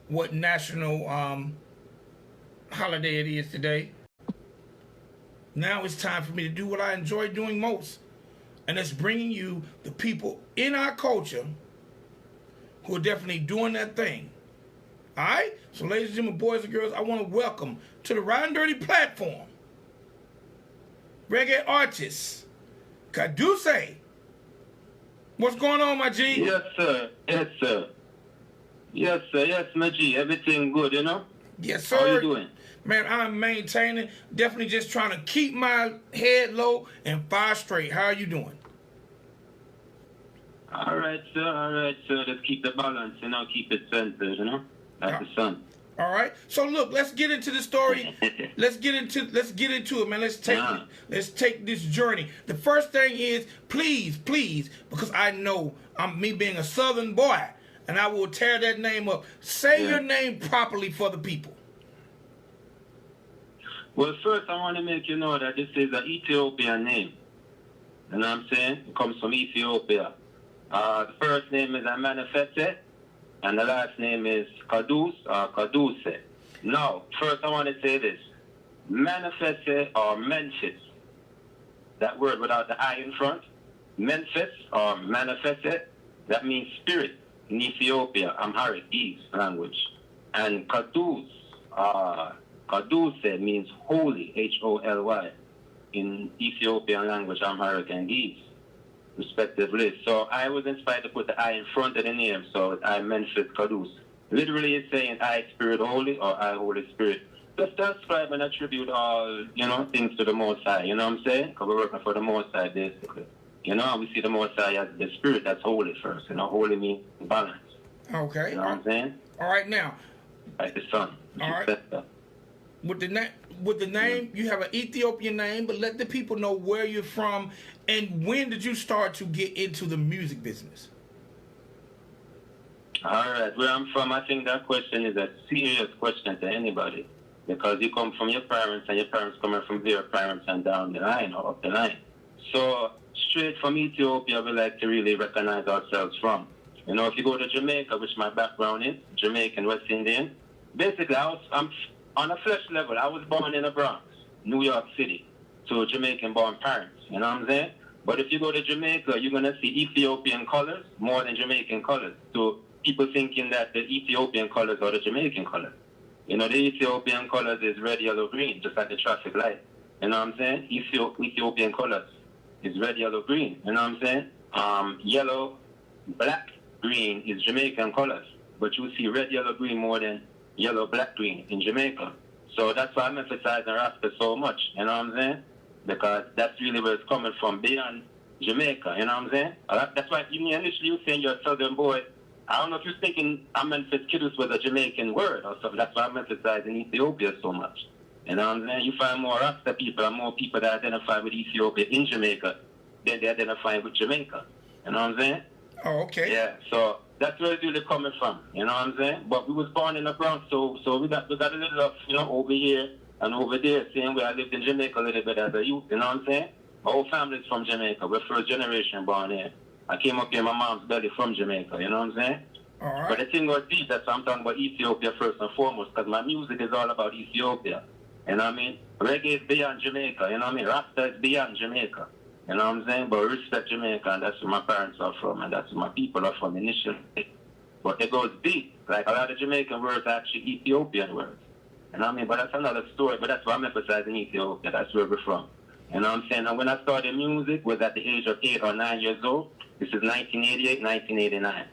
what national holiday it is today. Now it's time for me to do what I enjoy doing most, and it's bringing you the people in our culture who are definitely doing that thing. All right? So, ladies and gentlemen, boys and girls, I want to welcome to the Ridin Durty platform Reggae Artists, Qaduse. What's going on, my G? Yes, sir. Yes, sir. Yes, sir. Yes, my G. Everything good, you know? Yes, sir. How you doing? Man, I'm maintaining. Definitely just trying to keep my head low and fire straight. How are you doing? All right, sir. All right, sir. Just keep the balance, you know? Keep it centered, you know? Like the sun. All right. So look, let's get into the story. let's get into it, man. Let's take this journey. The first thing is, please, because I know I'm me being a Southern boy, and I will tear that name up. Say your name properly for the people. Well, first I want to make you know that this is an Ethiopian name. You know what I'm saying? It comes from Ethiopia. The first name is Imanefese, and the last name is Qaduse or Qaduse. Now, first I want to say this. Manifeste or Memphis, that word without the I in front, Memphis or Manifeste, that means spirit in Ethiopia, Amharic, East language. And Qaduse, Qaduse means holy, Holy, in Ethiopian language, Amharic and East, respectively. So I was inspired to put the I in front of the name, so I Memphis Qaduse. Literally it's saying I Spirit Holy or I Holy Spirit. Just to describe and attribute all, you know, things to the Most High, you know what I'm saying? Because we're working for the Most High, basically. You know, we see the Most High as the Spirit that's holy first. You know, holy means balance. Okay. You know what I'm saying? All right, now. Like the sun. All right. With the name, you have an Ethiopian name, but let the people know where you're from and when did you start to get into the music business? All right, where I'm from, I think that question is a serious question to anybody because you come from your parents and your parents coming from their parents and down the line or up the line. So straight from Ethiopia, we like to really recognize ourselves from. You know, if you go to Jamaica, which my background is, Jamaican, West Indian, basically I'm on a flesh level, I was born in the Bronx, New York City, to Jamaican-born parents, you know what I'm saying? But if you go to Jamaica, you're going to see Ethiopian colors more than Jamaican colors. So people thinking that the Ethiopian colors are the Jamaican colors. You know, the Ethiopian colors is red, yellow, green, just like the traffic light. You know what I'm saying? Ethiopian colors is red, yellow, green. You know what I'm saying? Yellow, black, green is Jamaican colors. But you see red, yellow, green more than yellow, black, green in Jamaica. So that's why I'm emphasizing Rasta so much, you know what I'm saying? Because that's really where it's coming from, beyond Jamaica, you know what I'm saying? That's why initially you saying you're a Southern boy. I don't know if you're thinking Imanefese Qaduse was a Jamaican word or something. That's why I'm emphasizing Ethiopia so much. You know what I'm saying? You find more Rasta people and more people that identify with Ethiopia in Jamaica than they identify with Jamaica. You know what I'm saying? Oh, okay. Yeah, so that's where it's really coming from, you know what I'm saying? But we was born in the Bronx, so we got a little of, you know, over here and over there, same way I lived in Jamaica a little bit as a youth, you know what I'm saying? My whole family's from Jamaica. We're first generation born here. I came up here in my mom's belly from Jamaica, you know what I'm saying? All right. But the thing was deep, that's why I'm talking about Ethiopia first and foremost, because my music is all about Ethiopia, you know what I mean? Reggae is beyond Jamaica, you know what I mean? Rasta is beyond Jamaica. You know what I'm saying? But we respect Jamaica, and that's where my parents are from, and that's where my people are from initially. But it goes deep. Like a lot of Jamaican words are actually Ethiopian words. You know what I mean? But that's another story. But that's why I'm emphasizing Ethiopia. That's where we're from. You know what I'm saying? And when I started music, was at the age of 8 or 9 years old. This is 1988, 1989.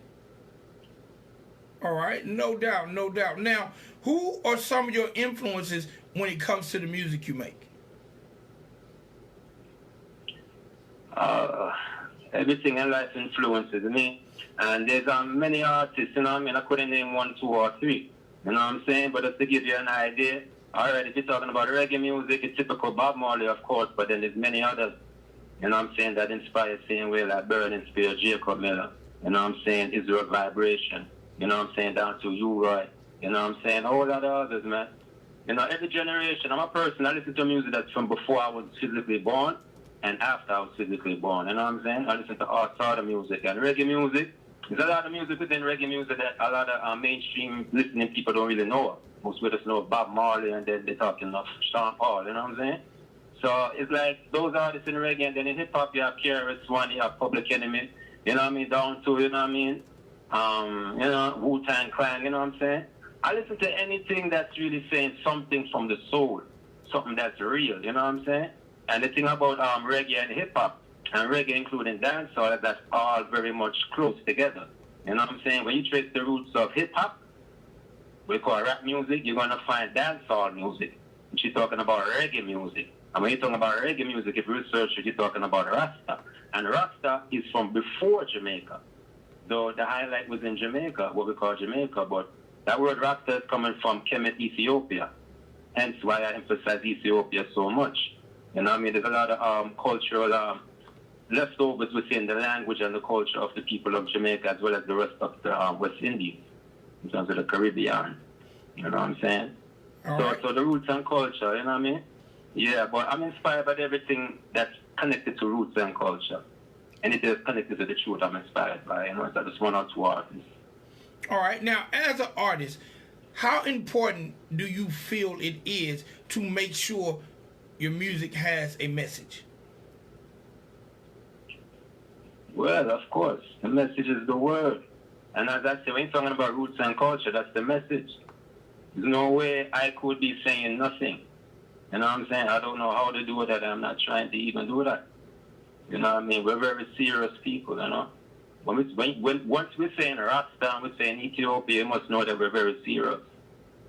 All right, no doubt, no doubt. Now, who are some of your influences when it comes to the music you make? Everything in life influences me. And there's many artists, you know what I mean? I couldn't name 1, 2, or 3. You know what I'm saying? But just to give you an idea, alright, if you're talking about reggae music, it's typical Bob Marley, of course, but then there's many others, you know what I'm saying, that inspire same way, like Bird inspired Jacob Miller, you know what I'm saying, Israel Vibration, you know what I'm saying, down to you, Roy, you know what I'm saying, a whole lot of others, man. You know, every generation, I'm a person, I listen to music that's from before I was physically born, and after I was physically born, you know what I'm saying? I listen to all sort of music, and reggae music There's a lot of music within reggae music that a lot of mainstream listening people don't really know. Most people just know Bob Marley, and then they're talking of Sean Paul, you know what I'm saying? So it's like those artists in reggae, and then in hip-hop you have KRS-One, you have Public Enemy, you know what I mean, down to, you know what I mean, you know, Wu-Tang Clan, you know what I'm saying? I listen to anything that's really saying something from the soul, something that's real, you know what I'm saying? And the thing about reggae and hip-hop, and reggae including dancehall, that's all very much close together. You know what I'm saying? When you trace the roots of hip-hop, we call rap music, you're going to find dancehall music. If you're talking about reggae music. And when you're talking about reggae music, if you research it, you're talking about Rasta. And Rasta is from before Jamaica. Though the highlight was in Jamaica, what we call Jamaica, but that word Rasta is coming from Kemet, Ethiopia. Hence why I emphasize Ethiopia so much. You know what I mean? There's a lot of cultural leftovers within the language and the culture of the people of Jamaica, as well as the rest of the West Indies, in terms of the Caribbean. You know what I'm saying? So the roots and culture, you know what I mean? Yeah, but I'm inspired by everything that's connected to roots and culture. Anything that's connected to the truth, I'm inspired by. You know, it's not just one or two artists. All right. Now, as an artist, how important do you feel it is to make sure your music has a message? Well, of course. The message is the word. And as I say, when you're talking about roots and culture, that's the message. There's no way I could be saying nothing. You know what I'm saying? I don't know how to do that. I'm not trying to even do that. You know what I mean? We're very serious people, you know? Once we're saying Rasta and we're saying Ethiopia, you must know that we're very serious.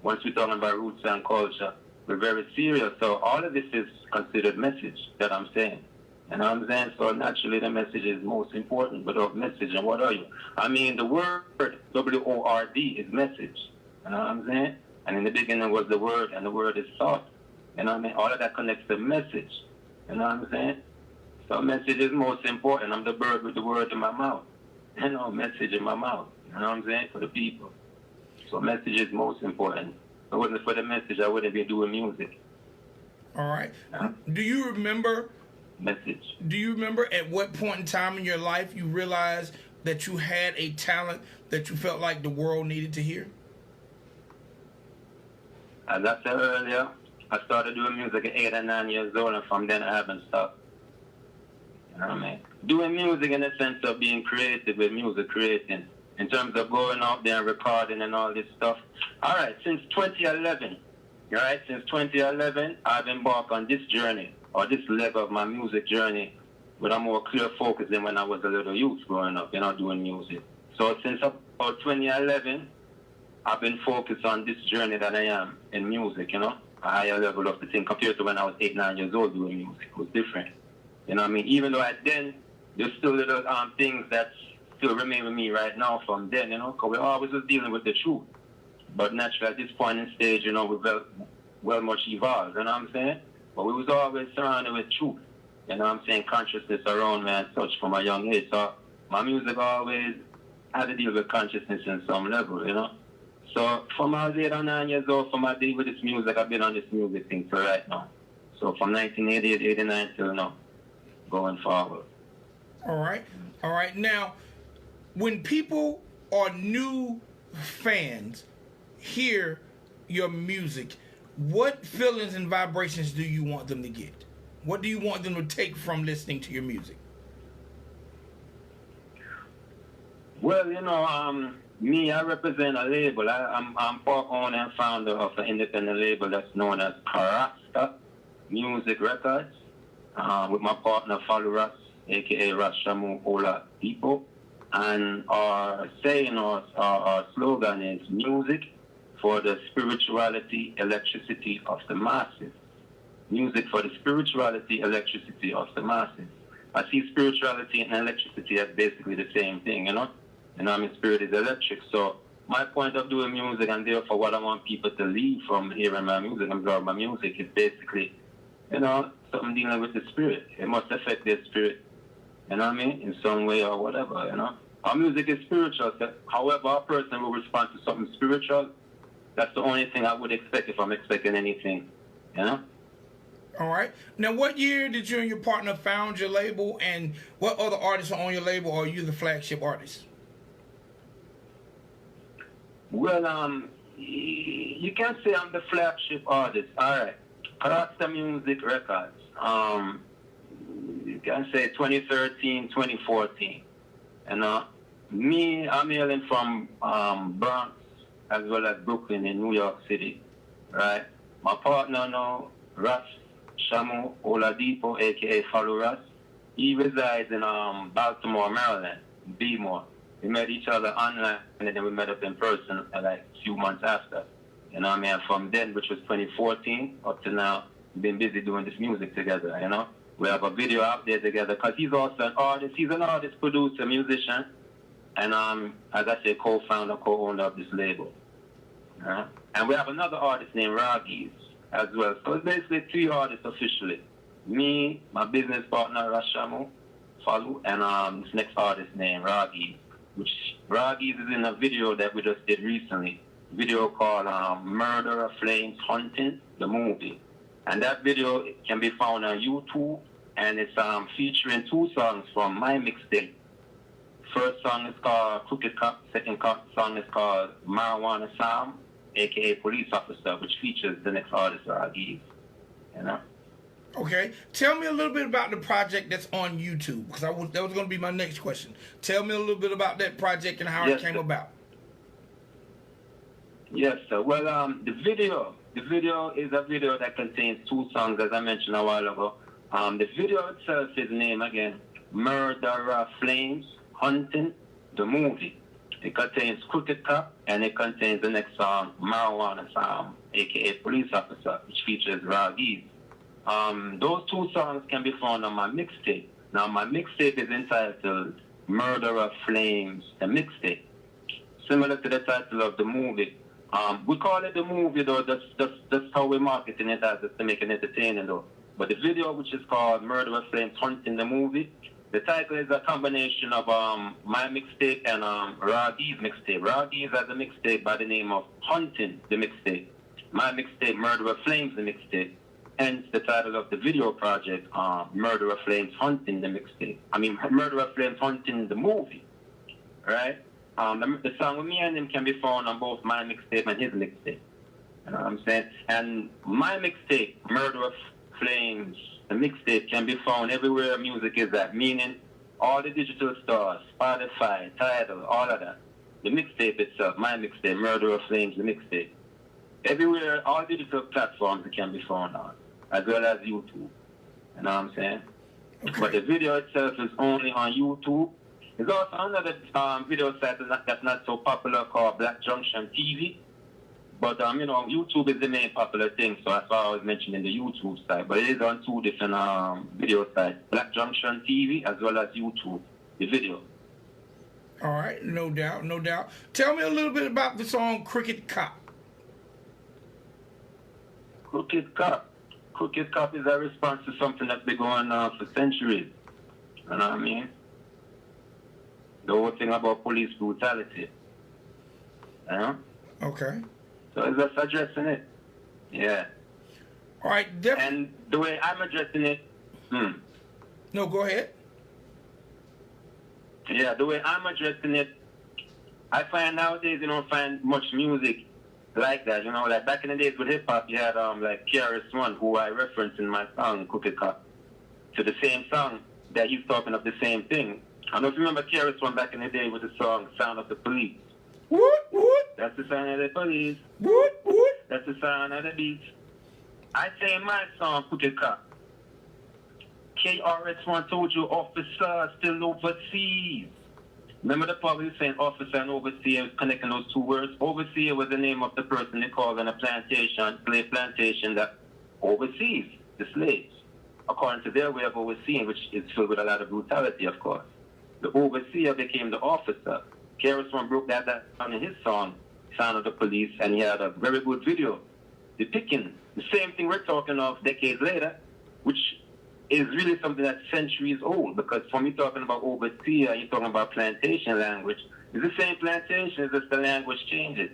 Once we're talking about roots and culture, we're very serious. So all of this is considered message that I'm saying. You know what I'm saying? So naturally the message is most important. Without message, and what are you? I mean, the word W-O-R-D is message. You know what I'm saying? And in the beginning was the word, and the word is thought. You know what I mean? All of that connects to message. You know what I'm saying? So message is most important. I'm the bird with the word in my mouth. You know, message in my mouth. You know what I'm saying? For the people. So message is most important. If it wasn't for the message, I wouldn't be doing music. All right. Do you remember... Message. Do you remember at what point in time in your life you realized that you had a talent that you felt like the world needed to hear? As I said earlier, I started doing music at 8 and 9 years old, and from then I haven't stopped. You know what I mean? Doing music in the sense of being creative with music, creating. In terms of going out there and recording and all this stuff. All right, since 2011, since 2011, I've embarked on this journey, or this leg of my music journey, with a more clear focus than when I was a little youth growing up, you know, doing music. So since about 2011, I've been focused on this journey that I am in music, you know, a higher level of the thing compared to when I was 8, 9 years old doing music. It was different. You know what I mean? Even though then, there's still little things that still remain with me right now from then, you know, because we always was dealing with the truth. But naturally, at this point in stage, you know, we've well much evolved, you know what I'm saying? But we was always surrounded with truth, you know what I'm saying? Consciousness around me and such from a young age. So my music always had to deal with consciousness in some level, you know? So from I was 8 or 9 years old, from I deal with this music, I've been on this music thing for right now. So from 1988, 89 till now, going forward. All right. Now, when people or new fans hear your music, what feelings and vibrations do you want them to get? What do you want them to take from listening to your music? Well, you know, me, I represent a label. I'm part owner and founder of an independent label that's known as Rasta Music Records, with my partner Falurus, aka Rashamu Ola People. And our saying, our slogan is music for the spirituality, electricity of the masses. Music for the spirituality, electricity of the masses. I see spirituality and electricity as basically the same thing, you know? You know, I mean, spirit is electric. So my point of doing music, and therefore what I want people to leave from hearing my music and absorb my music, is basically, you know, something dealing with the spirit. It must affect their spirit, you know what I mean, in some way or whatever, you know. Our music is spiritual. So however a person will respond to something spiritual, that's the only thing I would expect if I'm expecting anything, you know. All right. Now, what year did you and your partner found your label, and what other artists are on your label, or are you the Flagship Artists? Well, you can say I'm the flagship artist. All right. Rasta Music Records. You can say 2013, 2014. And me, I'm hailing from Bronx as well as Brooklyn in New York City, right? My partner now, Russ Shamu Oladipo, aka Follow Russ. He resides in Baltimore, Maryland, Bmore. We met each other online, and then we met up in person like a few months after. You know what I mean? From then, which was 2014, up to now, we've been busy doing this music together, you know? We have a video out there together, because he's also an artist. He's an artist, producer, musician, and as I say, co-founder, co-owner of this label. And we have another artist named Reggae as well. So it's basically 3 artists officially. Me, my business partner, Rashamu, Falu, and this next artist named Reggae, which Reggae is in a video that we just did recently. A video called Murder of Flames Hunting, the movie. And that video can be found on YouTube, and it's featuring 2 songs from my mixtape. First song is called Crooked Cop, second song is called Marijuana Sam, aka Police Officer, which features the next artist, Reggae. You know? Okay. Tell me a little bit about the project that's on YouTube, because that was going to be my next question. Tell me a little bit about that project and how it came about. Yes, sir. Well, the video is a video that contains 2 songs, as I mentioned a while ago. The video itself is named again, Murder of Flames Hunting, the movie. It contains Crooked Cop, and it contains the next song, Marijuana Sam, aka Police Officer, which features Reggae. Those 2 songs can be found on my mixtape. Now, my mixtape is entitled Murder of Flames, the mixtape. Similar to the title of the movie. We call it the movie, though. That's how we're marketing it as, to make it entertaining, though. But the video, which is called Murder of Flames Hunting, the movie, the title is a combination of my mixtape and Reggae's mixtape. Reggae has a mixtape by the name of Hunting, the mixtape. My mixtape, Murder of Flames, the mixtape. Hence the title of the video project, Murder of Flames Hunting, the mixtape. Murder of Flames Hunting, the movie. Right? The song with me and him can be found on both my mixtape and his mixtape. You know what I'm saying? And my mixtape, Murder of Flames, the mixtape, can be found everywhere music is at, meaning all the digital stores, Spotify, Tidal, all of that. The mixtape itself, my mixtape, Murder of Flames, the mixtape. Everywhere, all digital platforms it can be found on, as well as YouTube. You know what I'm saying? Okay. But the video itself is only on YouTube. There's also another video site that's not so popular called Black Junction TV. But, YouTube is the main popular thing, so that's why I was mentioning the YouTube site. But it is on 2 different video sites, Black Junction TV as well as YouTube, the video. All right, no doubt, no doubt. Tell me a little bit about the song Crooked Cop. Crooked Cop. Crooked Cop is a response to something that's been going on for centuries. You know what I mean? The whole thing about police brutality. You know? Okay. So it's just addressing it. Yeah. All right. And the way I'm addressing it... No, go ahead. Yeah, the way I'm addressing it, I find nowadays you don't find much music like that. Like back in the days with hip-hop, you had like KRS-One, who I referenced in my song, Crooked Cop, to the same song that he's talking of the same thing. I don't know if you remember KRS-One back in the day with the song Sound of the Police. What? That's the sound of the police. What? That's the sound of the beats. I say in my song, Crooked Cop, KRS-One told you, officer, still overseas. Remember the part we were saying officer and overseer, connecting those 2 words? Overseer was the name of the person they called on a plantation, slave plantation that oversees the slaves, according to their way of overseeing, which is filled with a lot of brutality, of course. The overseer became the officer. KRS-One broke that down in his song, Sound of the Police, and he had a very good video depicting the same thing we're talking of decades later, which is really something that's centuries old, because when you're talking about overseer, you're talking about plantation language. It's the same plantation, it's just the language changes.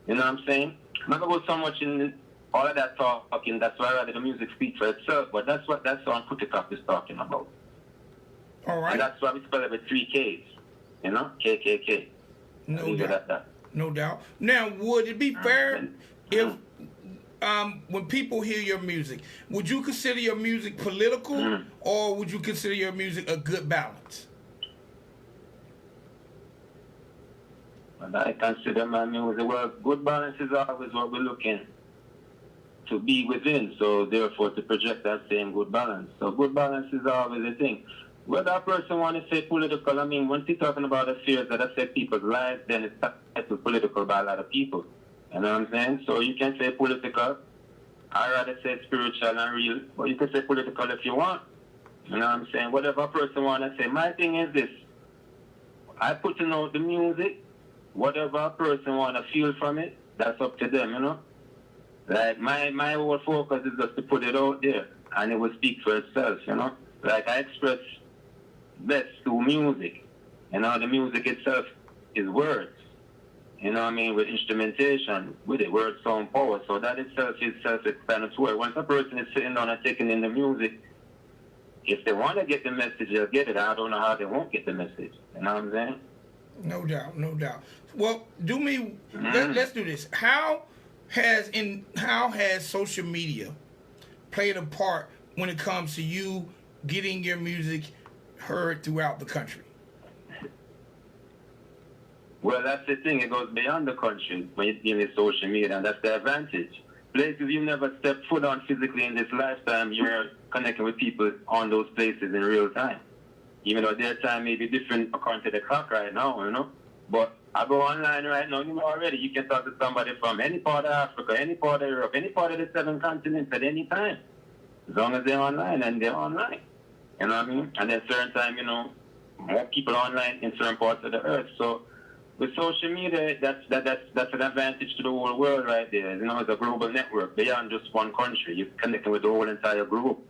You know what I'm saying? I'm not going to go so much in all of that talking, that's why rather the music speaks for itself, but that's what that song Crooked Cop is talking about. All right. And that's why we spell it with 3 Ks. KKK. No doubt. No doubt. Now, would it be fair if when people hear your music, would you consider your music political or would you consider your music a good balance? And I consider my music, well, good balance is always what we're looking to be within, so therefore to project that same good balance. So good balance is always a thing. Whether a person want to say political, I mean, when you're talking about affairs that affect people's lives, then it's titled political by a lot of people. You know what I'm saying? So you can say political, I'd rather say spiritual and real, but you can say political if you want. You know what I'm saying? Whatever a person want to say. My thing is this, I putting out the music, whatever a person want to feel from it, that's up to them, you know? Like, my whole focus is just to put it out there, and it will speak for itself, you know? Like, I express best through music. You know, the music itself is words. You know what I mean? With instrumentation, with it, words, sound, power. So that itself is self-explanatory. Once a person is sitting down and taking in the music, if they want to get the message, they'll get it. I don't know how they won't get the message. You know what I'm saying? No doubt, no doubt. Well, let's do this. How has social media played a part when it comes to you getting your music heard throughout the country? Well, that's the thing. It goes beyond the country when you're dealing with social media, and that's the advantage. Places you never step foot on physically in this lifetime, you're connecting with people on those places in real time. Even though their time may be different according to the clock right now, you know. But I go online right now, you know already, you can talk to somebody from any part of Africa, any part of Europe, any part of the 7 continents at any time. As long as they're online, and they're online. You know what I mean? And then certain time, you know, more people online in certain parts of the earth. So with social media, that's an advantage to the whole world right there. You know, it's a global network beyond just one country. You're connecting with the whole entire group.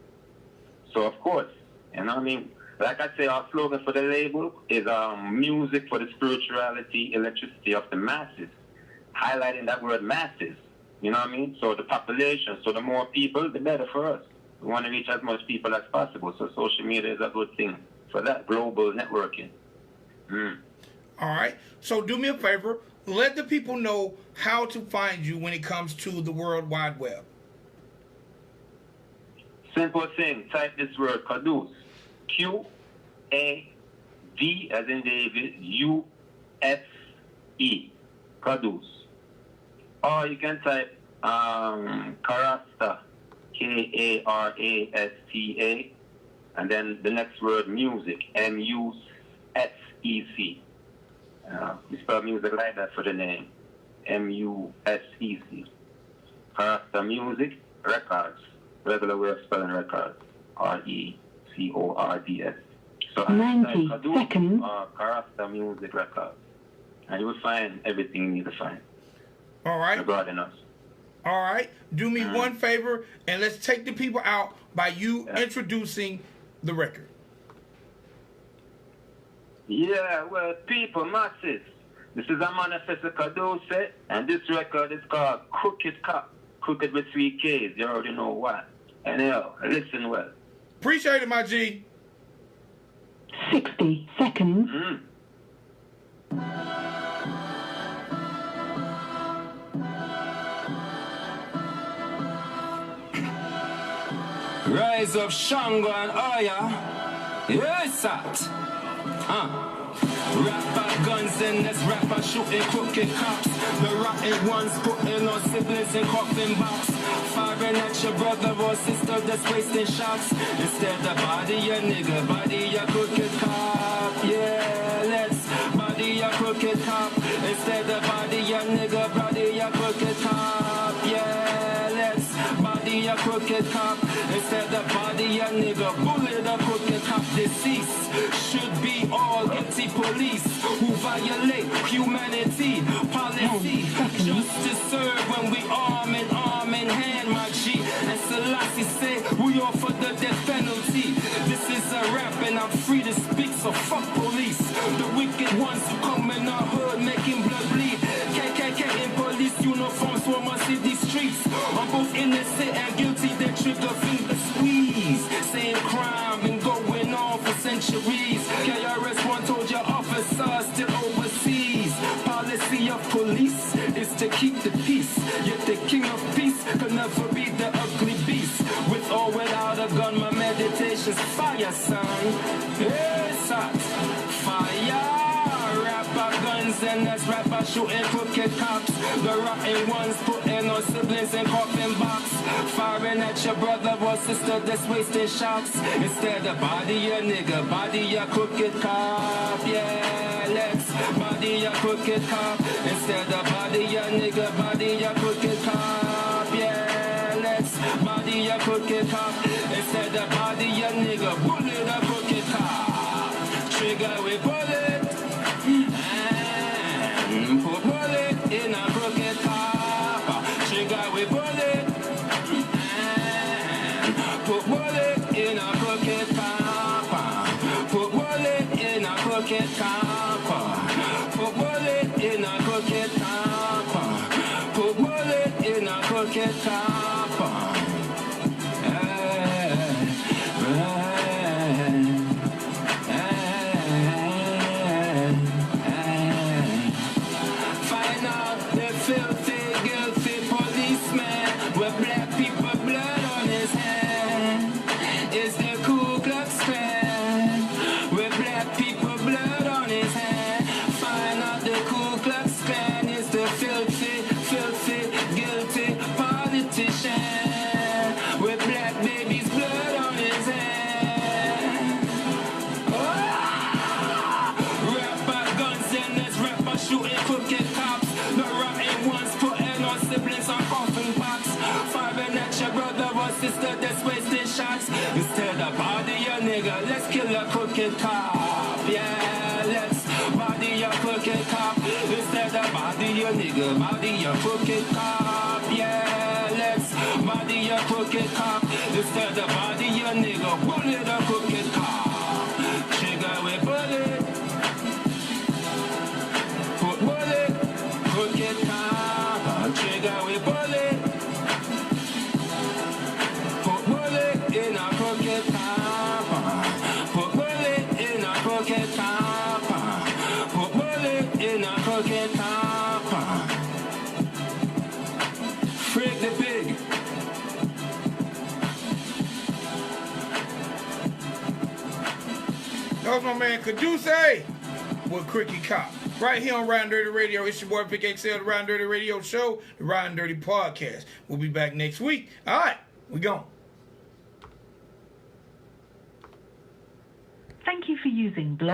So of course, you know what I mean? Like I say, our slogan for the label is music for the spirituality, electricity of the masses. Highlighting that word masses. You know what I mean? So the population, so the more people, the better for us. We want to reach as much people as possible. So social media is a good thing for that, global networking. All right. So do me a favor. Let the people know how to find you when it comes to the World Wide Web. Simple thing. Type this word, Qaduse. Q-A-D as in David, U-S-E. Qaduse. Or you can type Karasta. K-A-R-A-S-T-A. And then the next word, music. M-U-S-E-C. We spell music like that for the name. M-U-S-E-C. Karasta Music Records. Regular way of spelling records. R-E-C-O-R-D-S. So 90 seconds. Karasta Music Records. And you will find everything you need to find. All right. Regarding us. All right. Do me one favor, and let's take the people out by you introducing the record. Yeah, well, people, masses. This is Imanefese Qaduse, and this record is called Crooked Cop. Crooked with 3 Ks. You already know why. Anyhow, listen well. Appreciate it, my G. 60 seconds. Rise of Shango and Aya. Yes, that. Rapper guns in this rapper shooting crooked cops. The rotten ones putting on siblings in coffin box. Firing at your brother or sister that's wasting shots. Instead of body a nigga, body a crooked cop. Yeah, let's body a crooked cop. Instead of body a nigga, body a crooked cop. Yeah, let's body a crooked cop. Instead of body a nigga, bullet a crooked cop. Deceased should be all guilty police who violate humanity, policy, just to serve when we arm in hand, my G. And Selassie say we all for the death penalty. This is a rap and I'm free to speak, so fuck police. The wicked ones who come in our hood making blood bleed. KKK in police uniforms swarm us in these streets. I'm both innocent and guilty, they trigger finger squeeze. Same crime been going on for centuries. KRS-One told your officers still overseas. Policy of police Yet the king of peace could never beat the ugly beast. With or without a gun, my meditation's fire, son. Yes, fire. Rapper guns and that's rapper shooting crooked cops. The rotten ones putting our siblings in coffin box. Firing at your brother or sister that's wasting shots. Instead of body a nigga, body a crooked cop. Yeah, let's body a crooked cop. Instead of body a nigga, body a crooked cop. Yeah, let's body a crooked cop. Instead of body a nigga, bullet a crooked cop. Trigger with bullet. And put bullet in a crooked cop. Trigger with bullet. And put bullet in a crooked cop. Put bullet in a crooked cop. Put bullet in a crooked cop. Put bullet in a crooked cop. Sister that's wasting shots. Instead of body a nigga, let's kill a crooked cop. Yeah, let's body a crooked cop. Instead of body a nigga, body a crooked cop. Yeah, let's body a crooked cop. Instead of body a nigga, bullet a crooked cop. Trigger with bullet. Put bullet, crooked cop. Trigger with bullet. In a crooked cop. Put bullet in a crooked cop. Put bullet in a crooked cop. Freak the pig. That was my man Qaduse with Cricket Cop. Right here on Ridin Durty Radio. It's your boy Vic XL, the Ridin Durty Radio Show, the Ridin Durty Podcast. We'll be back next week. All right, we gone. Thank you for using Blog.